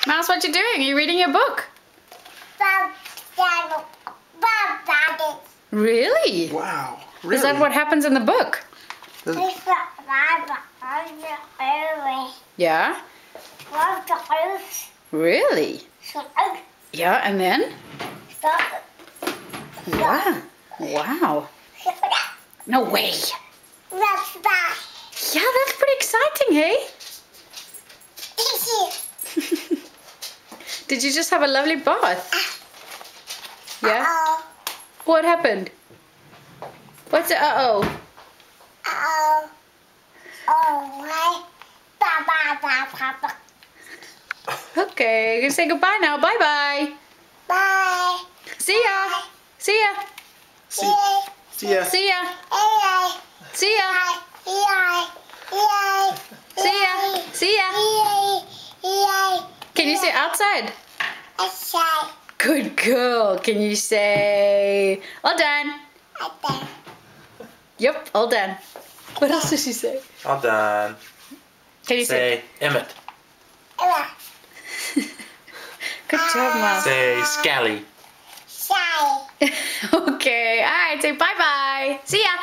Mouse, what you doing? Are you reading your book? Really? Wow. Really? Is that what happens in the book? Yeah? Really? Yeah, and then? Wow. Wow. No way. Yeah, that's pretty exciting, hey? Did you just have a lovely bath? Yeah? What happened? What's it? Uh-oh. Okay, you can say goodbye now. Bye-bye. Bye. See ya. See ya. See ya. See ya. See ya. See ya. See ya. Can you say outside? Good girl. Can you say all done? Yep, all done. What else did she say? All done. Can you say? Emmett. Good job, Mom. Say Scally. Okay, alright, say bye-bye. See ya.